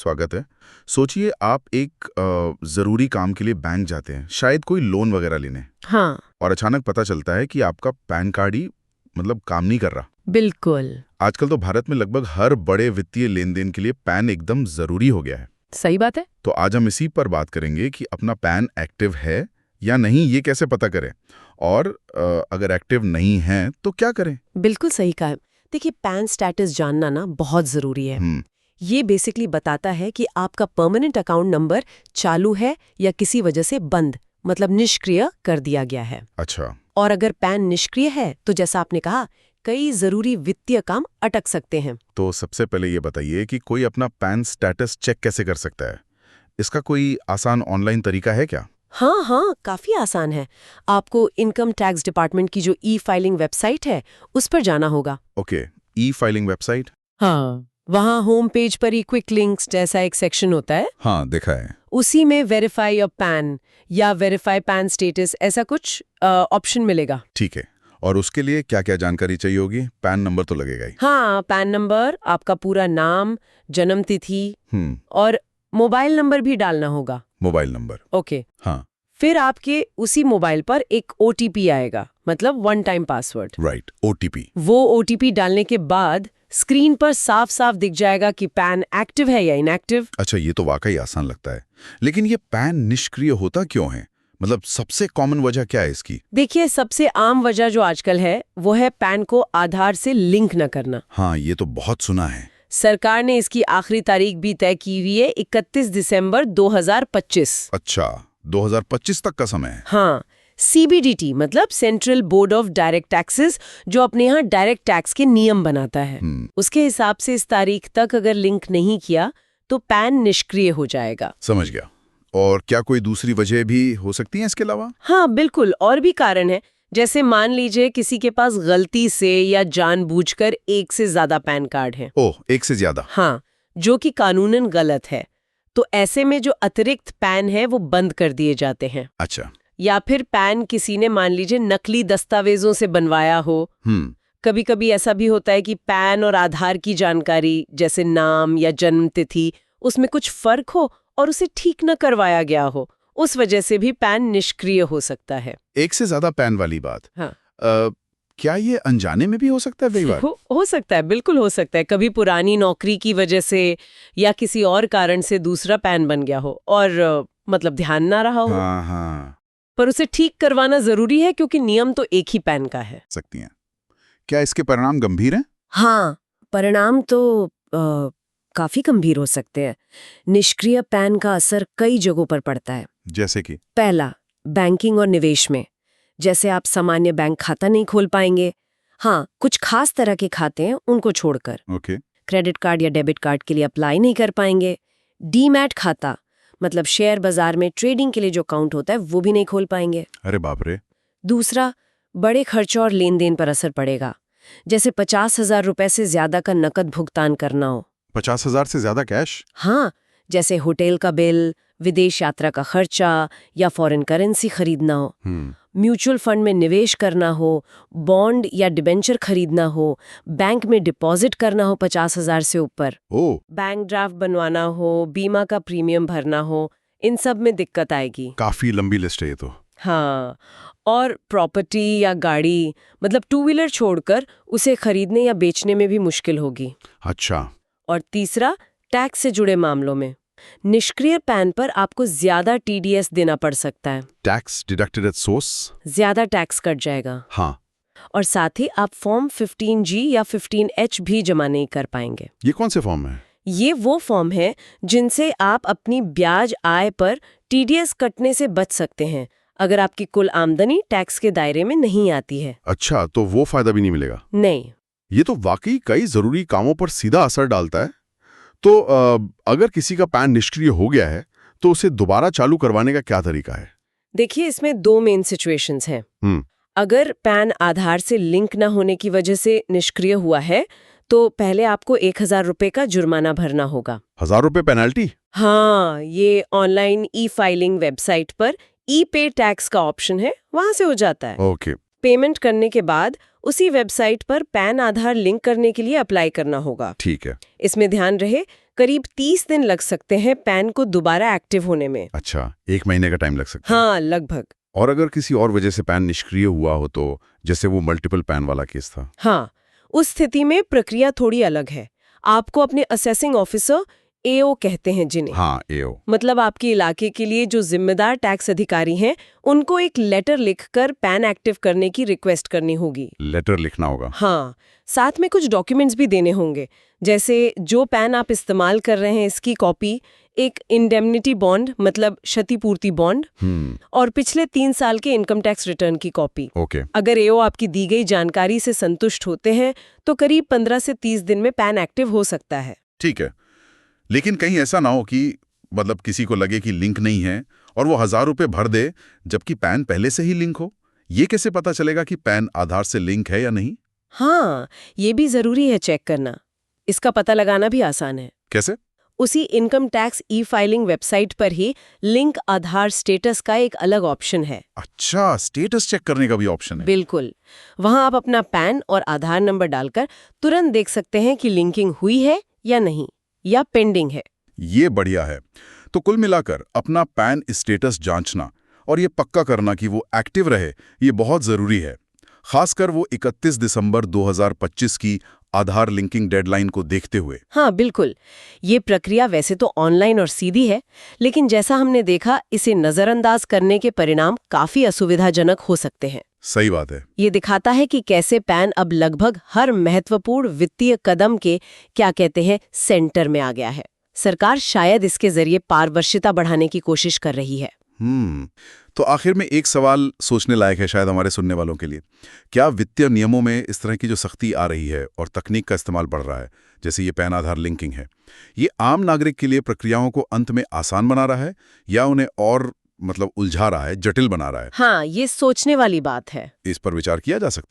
स्वागत है। सोचिए आप एक ज़रूरी काम के लिए बैंक जाते हैं, शायद कोई लोन वगैरह लेने, हाँ, और अचानक पता चलता है कि आपका पैन कार्ड ही काम नहीं कर रहा। बिल्कुल आजकल तो भारत में लगभग हर बड़े वित्तीय लेन-देन के लिए पैन एकदम ज़रूरी हो गया है। सही बात है। तो आज हम इसी पर बात करेंगे कि अपना पैन एक्टिव है या नहीं, ये कैसे पता करें, और अगर एक्टिव नहीं है तो क्या करें? बिल्कुल सही कहा। देखिए, पैन स्टेटस जानना ना बहुत जरूरी है। ये बेसिकली बताता है कि आपका परमानेंट अकाउंट नंबर चालू है या किसी वजह से बंद, मतलब निष्क्रिय कर दिया गया है। अच्छा। और अगर पैन निष्क्रिय है तो जैसा आपने कहा, कई जरूरी वित्तीय काम अटक सकते हैं। तो सबसे पहले ये बताइए कि कोई अपना पैन स्टेटस चेक कैसे कर सकता है? इसका कोई आसान ऑनलाइन तरीका है क्या? हाँ, काफी आसान है। आपको इनकम टैक्स डिपार्टमेंट की जो ई फाइलिंग वेबसाइट है, उस पर जाना होगा। ओके, ई फाइलिंग वेबसाइट। हाँ, वहाँ होम पेज पर ही क्विक लिंक्स जैसा एक सेक्शन होता है। हाँ, देखा है। उसी में वेरीफाई योर पैन या वेरीफाई पैन स्टेटस ऐसा कुछ ऑप्शन मिलेगा। ठीक है। और उसके लिए क्या क्या जानकारी चाहिए होगी? पैन नंबर तो लगेगा ही। हाँ, पैन नंबर, आपका पूरा नाम, जन्म तिथि और मोबाइल नंबर भी डालना होगा। Mobile number. ओके। हाँ। फिर आपके उसी मोबाइल पर एक ओटीपी आएगा, मतलब one time password. Right, OTP. वो ओटीपी डालने के बाद स्क्रीन पर साफ साफ दिख जाएगा कि पैन एक्टिव है या इनएक्टिव। अच्छा, ये तो वाकई आसान लगता है। लेकिन ये पैन निष्क्रिय होता क्यों है? सबसे कॉमन वजह क्या है इसकी? देखिए, सबसे आम वजह जो आजकल है वो है पैन को आधार से लिंक न करना। हाँ, ये तो बहुत सुना है। सरकार ने इसकी आखिरी तारीख भी तय की हुई है, 31 दिसंबर 2025। अच्छा, 2025 तक का समय है। हाँ, सीबीडीटी मतलब central board of direct taxes, जो अपने यहाँ डायरेक्ट टैक्स के नियम बनाता है, उसके हिसाब से इस तारीख तक अगर लिंक नहीं किया तो पैन निष्क्रिय हो जाएगा। समझ गया। और क्या कोई दूसरी वजह भी हो सकती है इसके अलावा? हाँ, बिल्कुल, और भी कारण है। जैसे मान लीजिए किसी के पास गलती से या जानबूझकर एक से ज्यादा पैन कार्ड है। ओह, एक से ज्यादा? हाँ, जो कि कानूनन गलत है। तो ऐसे में जो अतिरिक्त पैन है वो बंद कर दिए जाते हैं। अच्छा। या फिर पैन किसी ने मान लीजिए नकली दस्तावेजों से बनवाया हो। कभी कभी ऐसा भी होता है कि पैन और आधार की जानकारी, जैसे नाम या जन्म तिथि, उसमें कुछ फर्क हो और उसे ठीक न करवाया गया हो। उस वजह से भी पैन निष्क्रिय हो सकता है। एक से ज्यादा पैन वाली बात। हाँ। क्या ये अनजाने में भी हो सकता है? कई बार हो सकता है, बिल्कुल हो सकता है। कभी पुरानी नौकरी की वजह से या किसी और कारण से दूसरा पैन बन गया हो और ध्यान ना रहा हो। हाँ। पर उसे ठीक करवाना जरूरी है क्योंकि नियम तो एक ही पैन का है। सकती हैं। क्या इसके परिणाम गंभीर हैं? हाँ, परिणाम तो काफी गंभीर हो सकते हैं। निष्क्रिय पैन का असर कई जगहों पर पड़ता है। जैसे कि? पहला, बैंकिंग और निवेश में। जैसे आप सामान्य बैंक खाता नहीं खोल पाएंगे। हाँ, कुछ खास तरह के खाते हैं उनको छोड़कर। ओके। क्रेडिट कार्ड या डेबिट कार्ड के लिए अप्लाई नहीं कर पाएंगे। डीमैट खाता, मतलब शेयर बाजार में ट्रेडिंग के लिए जो अकाउंट होता है वो भी नहीं खोल पाएंगे। अरे बाप रे। दूसरा, बड़े खर्चों और लेन देन पर असर पड़ेगा। जैसे 50,000 रुपए से ज्यादा का नकद भुगतान करना हो। 50,000 से ज्यादा कैश? हाँ, जैसे होटल का बिल, विदेश यात्रा का खर्चा या फॉरेन करेंसी खरीदना हो। म्यूचुअल फंड में निवेश करना हो, बॉन्ड या डिबेंचर खरीदना हो, बैंक में डिपॉजिट करना हो 50,000 से ऊपर, बैंक ड्राफ्ट बनवाना हो, बीमा का प्रीमियम भरना हो, इन सब में दिक्कत आएगी। काफी लंबी लिस्ट है ये तो। हाँ, और प्रॉपर्टी या गाड़ी, मतलब टू व्हीलर छोड़कर उसे खरीदने या बेचने में भी मुश्किल होगी। अच्छा। और तीसरा, टैक्स से जुड़े मामलों में निष्क्रिय पैन पर आपको ज्यादा टीडीएस देना पड़ सकता है। Tax deducted at source? ज्यादा टैक्स कट जाएगा। हाँ। और साथ ही आप फॉर्म 15G या 15H भी जमा नहीं कर पाएंगे। ये कौन से फॉर्म है? ये वो फॉर्म है जिनसे आप अपनी ब्याज आय पर टीडीएस कटने से बच सकते हैं अगर आपकी कुल आमदनी टैक्स के दायरे में नहीं आती है। अच्छा, तो वो फायदा भी नहीं मिलेगा? नहीं। ये तो वाकई कई जरूरी कामों पर सीधा असर डालता है। तो अगर किसी का पैन निष्क्रिय हो गया है तो उसे दोबारा चालू करवाने का क्या तरीका है? देखिए, इसमें दो मेन सिचुएशंस हैं। अगर पैन आधार से लिंक न होने की वजह से निष्क्रिय हुआ है तो पहले आपको 1,000 रुपए का जुर्माना भरना होगा। 1,000 रुपए पेनल्टी? हाँ, ये ऑनलाइन ई फाइलिंग वेबसाइट पर ई पे टैक्स का ऑप्शन है, वहां से हो जाता है। ओके। पेमेंट करने के बाद उसी वेबसाइट पर पैन आधार लिंक करने के लिए अप्लाई करना होगा। ठीक है। इसमें ध्यान रहे करीब 30 दिन लग सकते हैं पैन को दोबारा एक्टिव होने में। अच्छा, 1 महीने का टाइम लग सकता है। हाँ, लगभग। और अगर किसी और वजह से पैन निष्क्रिय हुआ हो तो, जैसे वो मल्टीपल पैन वाला केस था। हाँ, उस स्थिति में प्रक्रिया थोड़ी अलग है। आपको अपने असेसिंग ऑफिसर, एओ कहते हैं जिन्हें, हाँ, एओ, मतलब आपके इलाके के लिए जो जिम्मेदार टैक्स अधिकारी हैं, उनको एक लेटर लिखकर पैन एक्टिव करने की रिक्वेस्ट करनी होगी। लेटर लिखना होगा। हाँ, साथ में कुछ डॉक्यूमेंट्स भी देने होंगे, जैसे जो पैन आप इस्तेमाल कर रहे हैं इसकी कॉपी, एक इंडेमनिटी बॉन्ड मतलब क्षतिपूर्ति बॉन्ड, और पिछले 3 साल के इनकम टैक्स रिटर्न की कॉपी। ओके। अगर एओ आपकी दी गई जानकारी से संतुष्ट होते हैं तो करीब 15 से 30 दिन में पैन एक्टिव हो सकता है। ठीक है, लेकिन कहीं ऐसा ना हो कि मतलब किसी को लगे कि लिंक नहीं है और वो 1000 रुपए भर दे जबकि पैन पहले से ही लिंक हो। ये कैसे पता चलेगा कि पैन आधार से लिंक है या नहीं? हाँ, ये भी जरूरी है चेक करना। इसका पता लगाना भी आसान है। कैसे? उसी income tax e filing website पर ही लिंक आधार स्टेटस का एक अलग ऑप्शन है। अच्छा, स्टेटस चेक करने का भी ऑप्शन है। बिल्कुल, वहां आप अपना पैन और आधार नंबर डालकर तुरंत देख सकते हैं कि लिंकिंग हुई है या नहीं, या पेंडिंग है। ये बढ़िया है। तो कुल मिलाकर अपना पैन स्टेटस जांचना और ये पक्का करना कि वो एक्टिव रहे, ये बहुत जरूरी है। खासकर वो 31 दिसंबर 2025 की आधार लिंकिंग डेडलाइन को देखते हुए। हाँ, बिल्कुल। ये प्रक्रिया वैसे तो ऑनलाइन और सीधी है, लेकिन जैसा हमने देखा, इसे नजरअंदाज करने के परिणाम काफी असुविधाजनक हो सकते हैं। सही बात है। ये दिखाता है कि कैसे पैन अब लगभग हर महत्वपूर्ण वित्तीय कदम के क्या कहते हैं सेंटर में आ गया है। सरकार शायद इसके जरिए पारदर्शिता बढ़ाने की कोशिश कर रही है। तो आखिर में एक सवाल सोचने लायक है शायद हमारे सुनने वालों के लिए। क्या वित्तीय नियमों में इस तरह की जो सख्ती आ रही है और तकनीक का इस्तेमाल बढ़ रहा है, जैसे ये पैन आधार लिंकिंग है, ये आम नागरिक के लिए प्रक्रियाओं को अंत में आसान बना रहा है या उन्हें और उलझा रहा है, जटिल बना रहा है? हाँ, ये सोचने वाली बात है। इस पर विचार किया जा सकता है।